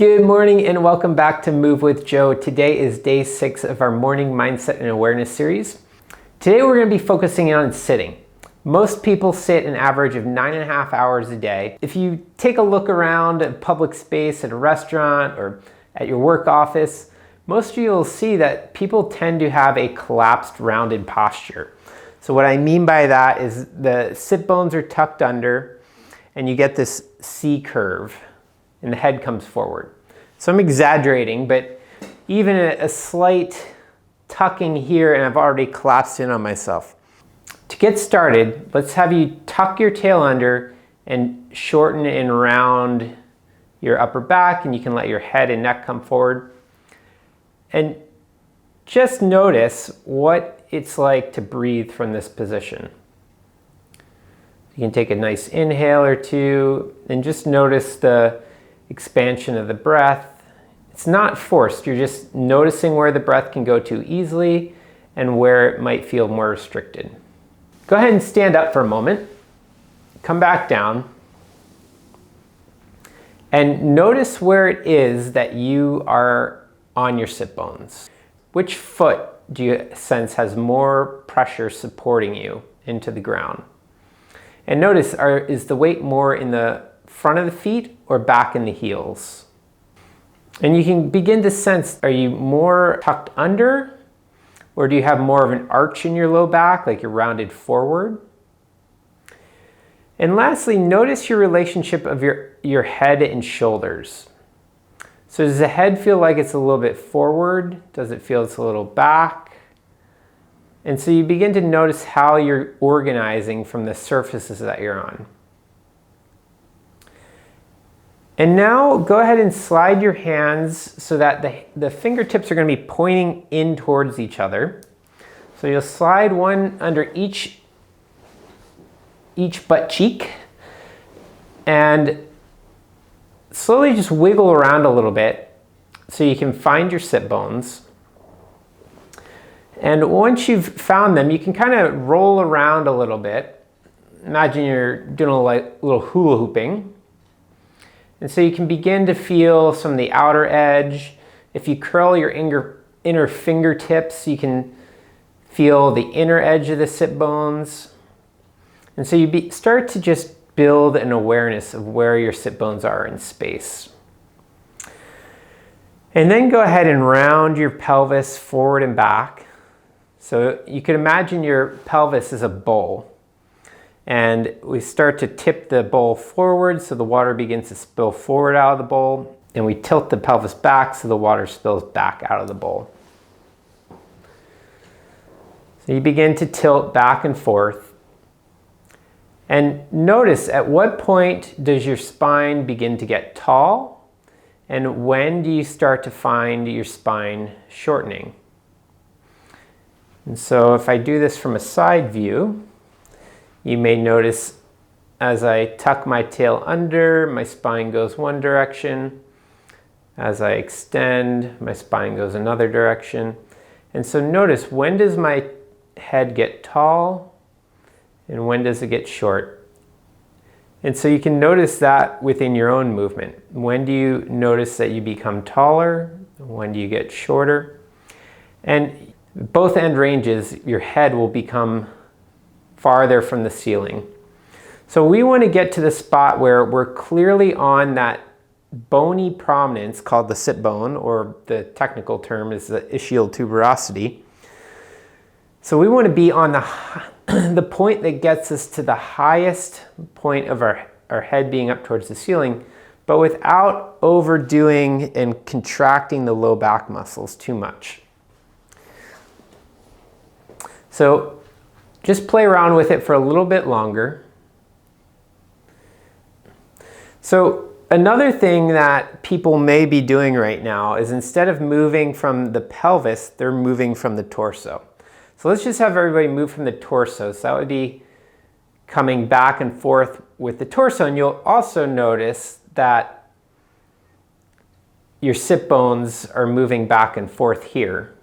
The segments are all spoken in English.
Good morning and welcome back to Move with Joe. Today is day 6 of our morning mindset and awareness series. Today we're going to be focusing on sitting. Most people sit an average of 9.5 hours a day. If you take a look around a public space at a restaurant or at your work office, most of you will see that people tend to have a collapsed rounded posture. So what I mean by that is the sit bones are tucked under and you get this C curve and the head comes forward. So I'm exaggerating, but even a slight tucking here and I've already collapsed in on myself. To get started, let's have you tuck your tail under and shorten and round your upper back, and you can let your head and neck come forward. And just notice what it's like to breathe from this position. You can take a nice inhale or two and just notice the expansion of the breath. It's not forced, you're just noticing where the breath can go to easily and where it might feel more restricted. Go ahead and stand up for a moment, come back down, and notice where it is that you are on your sit bones. Which foot do you sense has more pressure supporting you into the ground? And notice, is the weight more in the front of the feet or back in the heels? And you can begin to sense, are you more tucked under, or do you have more of an arch in your low back, like you're rounded forward? And lastly, notice your relationship of your head and shoulders. So does the head feel like it's a little bit forward? Does it feel it's a little back? And so you begin to notice how you're organizing from the surfaces that you're on. And now go ahead and slide your hands so that the fingertips are going to be pointing in towards each other. So you'll slide one under each butt cheek and slowly just wiggle around a little bit so you can find your sit bones. And once you've found them, you can kind of roll around a little bit. Imagine you're doing a little hula hooping. And so you can begin to feel some of the outer edge. If you curl your inner fingertips, you can feel the inner edge of the sit bones. And so you start to just build an awareness of where your sit bones are in space. And then go ahead and round your pelvis forward and back. So you can imagine your pelvis is a bowl. And we start to tip the bowl forward so the water begins to spill forward out of the bowl. And we tilt the pelvis back so the water spills back out of the bowl. So you begin to tilt back and forth. And notice at what point does your spine begin to get tall? And when do you start to find your spine shortening? And so if I do this from a side view, you may notice as I tuck my tail under, my spine goes one direction. As I extend, my spine goes another direction. And so notice, when does my head get tall and when does it get short? And so you can notice that within your own movement. When do you notice that you become taller? When do you get shorter? And both end ranges, your head will become farther from the ceiling. So we want to get to the spot where we're clearly on that bony prominence called the sit bone, or the technical term is the ischial tuberosity. So we want to be on the point that gets us to the highest point of our head being up towards the ceiling, but without overdoing and contracting the low back muscles too much. So just play around with it for a little bit longer. So another thing that people may be doing right now is, instead of moving from the pelvis, they're moving from the torso. So let's just have everybody move from the torso. So that would be coming back and forth with the torso. And you'll also notice that your sit bones are moving back and forth here.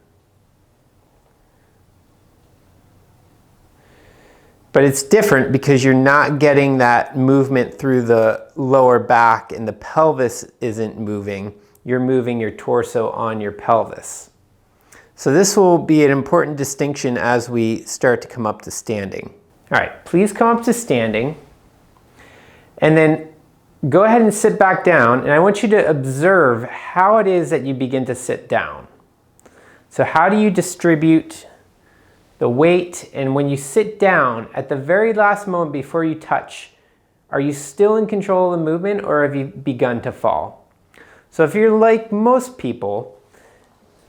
But it's different because you're not getting that movement through the lower back and the pelvis isn't moving. You're moving your torso on your pelvis. So this will be an important distinction as we start to come up to standing. All right, please come up to standing. And then go ahead and sit back down. And I want you to observe how it is that you begin to sit down. So how do you distribute the weight? And when you sit down, at the very last moment before you touch, are you still in control of the movement or have you begun to fall? So if you're like most people,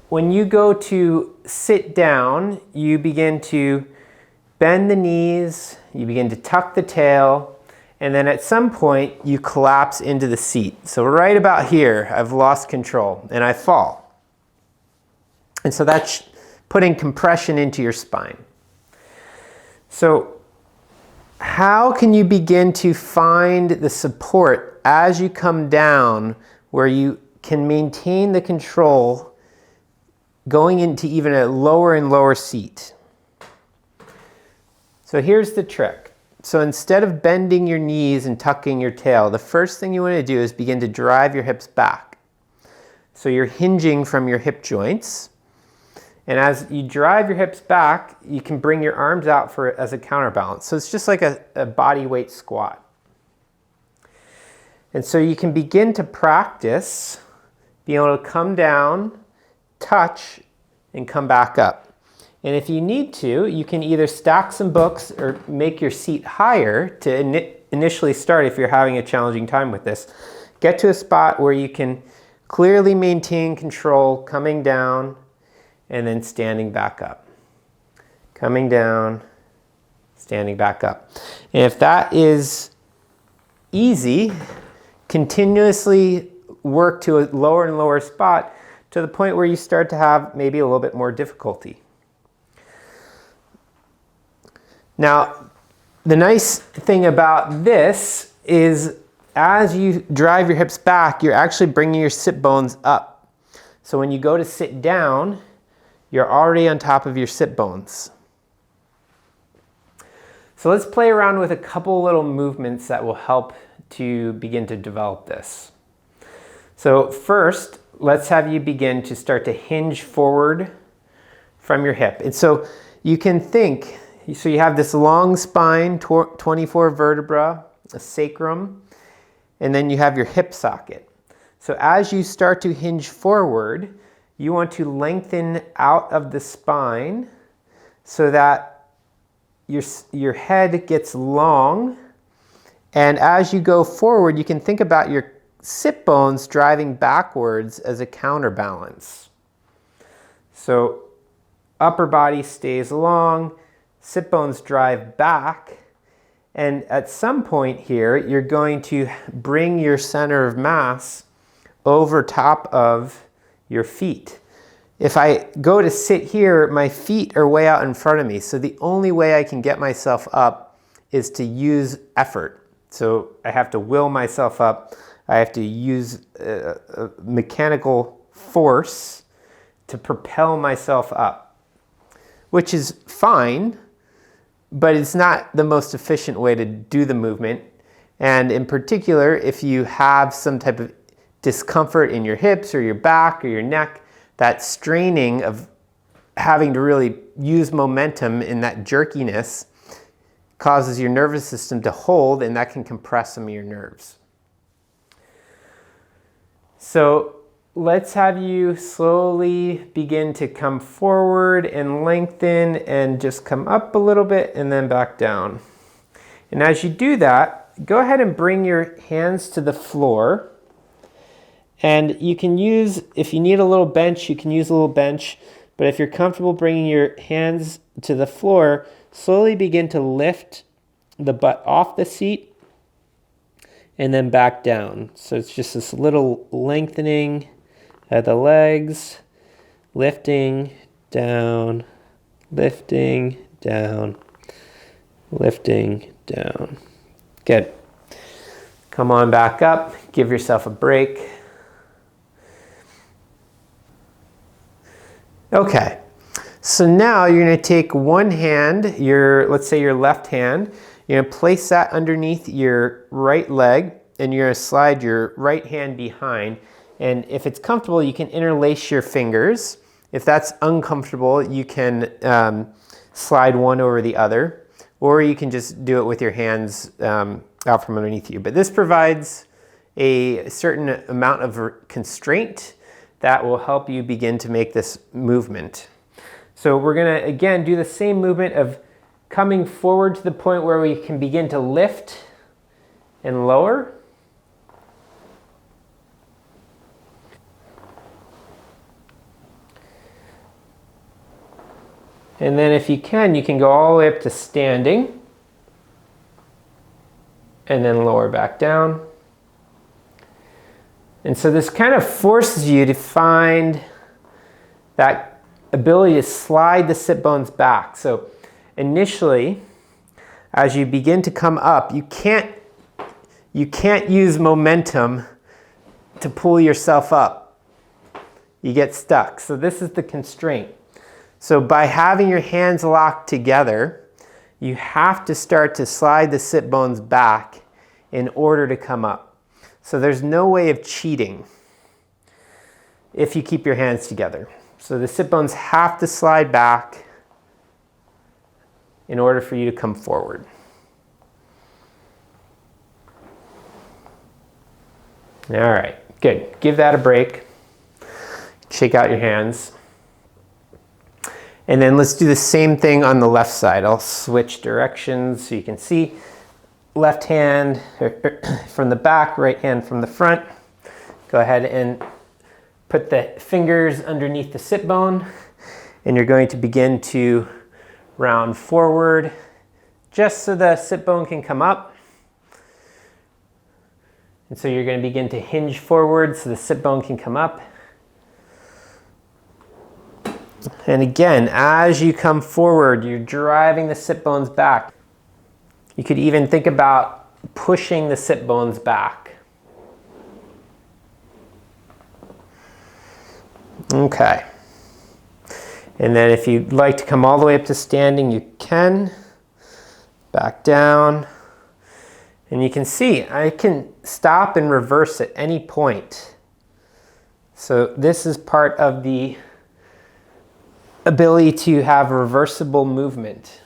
when you go to sit down, you begin to bend the knees, you begin to tuck the tail, and then at some point you collapse into the seat. So right about here, I've lost control and I fall. And so that's putting compression into your spine. So how can you begin to find the support as you come down where you can maintain the control going into even a lower and lower seat? So here's the trick. So instead of bending your knees and tucking your tail, the first thing you want to do is begin to drive your hips back. So you're hinging from your hip joints. And as you drive your hips back, you can bring your arms out as a counterbalance. So it's just like a body weight squat. And so you can begin to practice being able to come down, touch, and come back up. And if you need to, you can either stack some books or make your seat higher to initially start if you're having a challenging time with this. Get to a spot where you can clearly maintain control, coming down, and then standing back up. Coming down, standing back up. And if that is easy, continuously work to a lower and lower spot to the point where you start to have maybe a little bit more difficulty. Now, the nice thing about this is as you drive your hips back, you're actually bringing your sit bones up. So when you go to sit down, you're already on top of your sit bones. So let's play around with a couple little movements that will help to begin to develop this. So first, let's have you begin to start to hinge forward from your hip. And so you can think, so you have this long spine, 24 vertebra, a sacrum, and then you have your hip socket. So as you start to hinge forward, you want to lengthen out of the spine so that your head gets long. And as you go forward, you can think about your sit bones driving backwards as a counterbalance. So upper body stays long, sit bones drive back, and at some point here, you're going to bring your center of mass over top of your feet. If I go to sit here, my feet are way out in front of me, so the only way I can get myself up is to use effort. So I have to will myself up. I have to use a mechanical force to propel myself up, which is fine, but it's not the most efficient way to do the movement. And in particular, if you have some type of discomfort in your hips or your back or your neck, that straining of having to really use momentum in that jerkiness causes your nervous system to hold, and that can compress some of your nerves. So let's have you slowly begin to come forward and lengthen and just come up a little bit and then back down. And as you do that, go ahead and bring your hands to the floor. And you can use, if you need a little bench, you can use a little bench. But if you're comfortable bringing your hands to the floor, slowly begin to lift the butt off the seat and then back down. So it's just this little lengthening at the legs, lifting, down, lifting, down, lifting, down. Good. Come on back up, give yourself a break. Okay, So now you're going to take one hand, let's say your left hand, you're going to place that underneath your right leg, and you're going to slide your right hand behind. And if it's comfortable, you can interlace your fingers. If that's uncomfortable, you can slide one over the other, or you can just do it with your hands out from underneath you. But this provides a certain amount of constraint that will help you begin to make this movement. So we're going to, again, do the same movement of coming forward to the point where we can begin to lift and lower. And then if you can go all the way up to standing and then lower back down. And so this kind of forces you to find that ability to slide the sit bones back. So initially, as you begin to come up, you can't use momentum to pull yourself up. You get stuck. So this is the constraint. So by having your hands locked together, you have to start to slide the sit bones back in order to come up. So there's no way of cheating if you keep your hands together. So the sit bones have to slide back in order for you to come forward. All right, good. Give that a break. Shake out your hands. And then let's do the same thing on the left side. I'll switch directions so you can see. Left hand from the back, right hand from the front. Go ahead and put the fingers underneath the sit bone, and you're going to begin to round forward just so the sit bone can come up. And so you're going to begin to hinge forward so the sit bone can come up. And again, as you come forward, you're driving the sit bones back. You could even think about pushing the sit bones back. Okay. And then if you'd like to come all the way up to standing, you can. Back down. And you can see, I can stop and reverse at any point. So this is part of the ability to have reversible movement.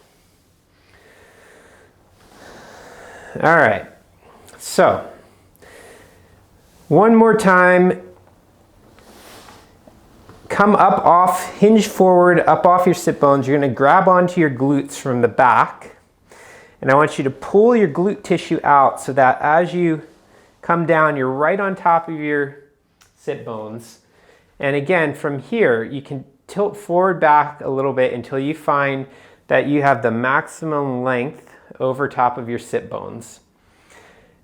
All right, so one more time. Come up off, hinge forward, up off your sit bones. You're going to grab onto your glutes from the back. And I want you to pull your glute tissue out so that as you come down, you're right on top of your sit bones. And again, from here, you can tilt forward back a little bit until you find that you have the maximum length over top of your sit bones.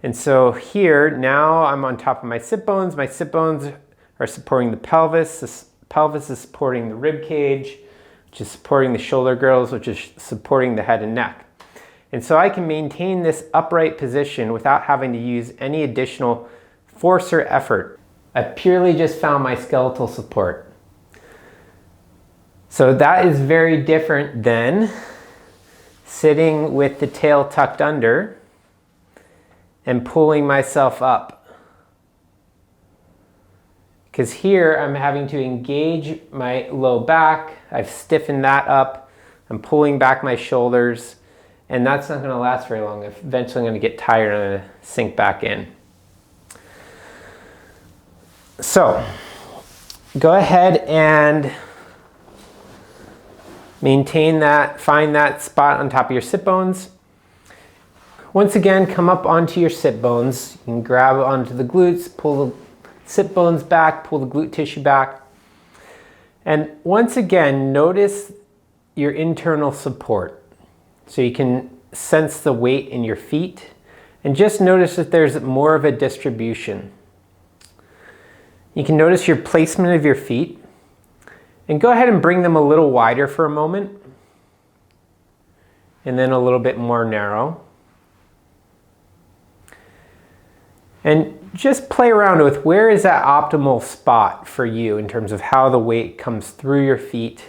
And so here, now I'm on top of my sit bones. My sit bones are supporting the pelvis. The pelvis is supporting the rib cage, which is supporting the shoulder girdles, which is supporting the head and neck. And so I can maintain this upright position without having to use any additional force or effort. I purely just found my skeletal support. So that is very different than sitting with the tail tucked under and pulling myself up. Because here I'm having to engage my low back. I've stiffened that up. I'm pulling back my shoulders, and that's not going to last very long. Eventually I'm going to get tired and I'm going to sink back in. So go ahead and maintain that, find that spot on top of your sit bones. Once again, come up onto your sit bones. You can grab onto the glutes, pull the sit bones back, pull the glute tissue back. And once again, notice your internal support. So you can sense the weight in your feet, and just notice that there's more of a distribution. You can notice your placement of your feet, and go ahead and bring them a little wider for a moment, and then a little bit more narrow. And just play around with where is that optimal spot for you in terms of how the weight comes through your feet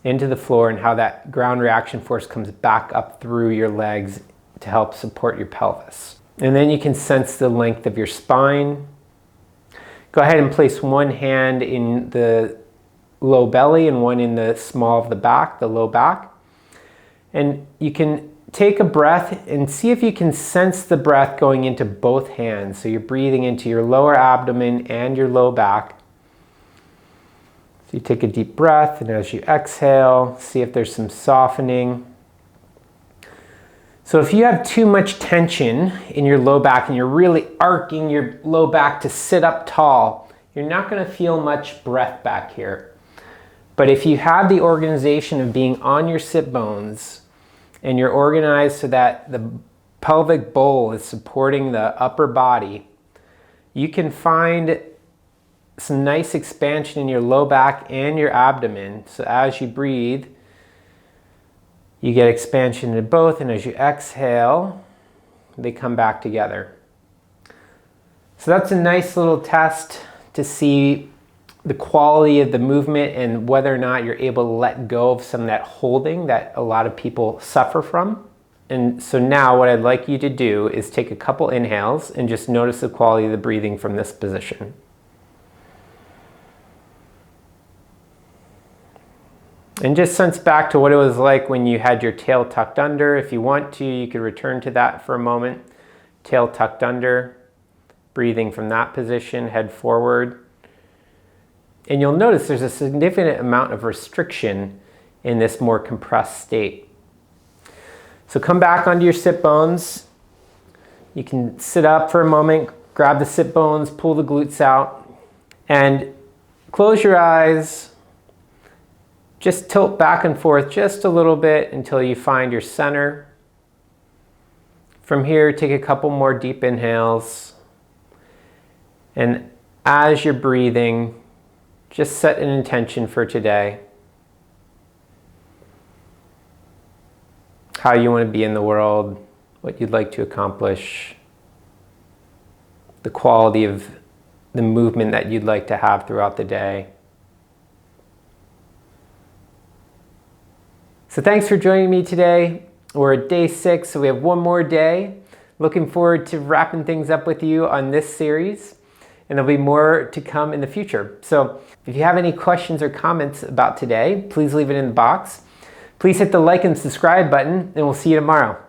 into the floor and how that ground reaction force comes back up through your legs to help support your pelvis. And then you can sense the length of your spine. Go ahead and place one hand in the low belly and one in the small of the back, the low back. And you can take a breath and see if you can sense the breath going into both hands. So you're breathing into your lower abdomen and your low back. So you take a deep breath, and as you exhale, see if there's some softening. So if you have too much tension in your low back and you're really arcing your low back to sit up tall, you're not going to feel much breath back here. But if you have the organization of being on your sit bones and you're organized so that the pelvic bowl is supporting the upper body, you can find some nice expansion in your low back and your abdomen. So as you breathe, you get expansion in both, and as you exhale, they come back together. So that's a nice little test to see the quality of the movement and whether or not you're able to let go of some of that holding that a lot of people suffer from. And so now what I'd like you to do is take a couple inhales and just notice the quality of the breathing from this position. And just sense back to what it was like when you had your tail tucked under. If you want to, you could return to that for a moment. Tail tucked under, breathing from that position, head forward. And you'll notice there's a significant amount of restriction in this more compressed state. So come back onto your sit bones. You can sit up for a moment, grab the sit bones, pull the glutes out, and close your eyes. Just tilt back and forth just a little bit until you find your center. From here, take a couple more deep inhales. And as you're breathing, just set an intention for today. How you want to be in the world, what you'd like to accomplish, the quality of the movement that you'd like to have throughout the day. So thanks for joining me today. We're at day 6, so we have one more day. Looking forward to wrapping things up with you on this series, and there'll be more to come in the future. So if you have any questions or comments about today, please leave it in the box. Please hit the like and subscribe button, and we'll see you tomorrow.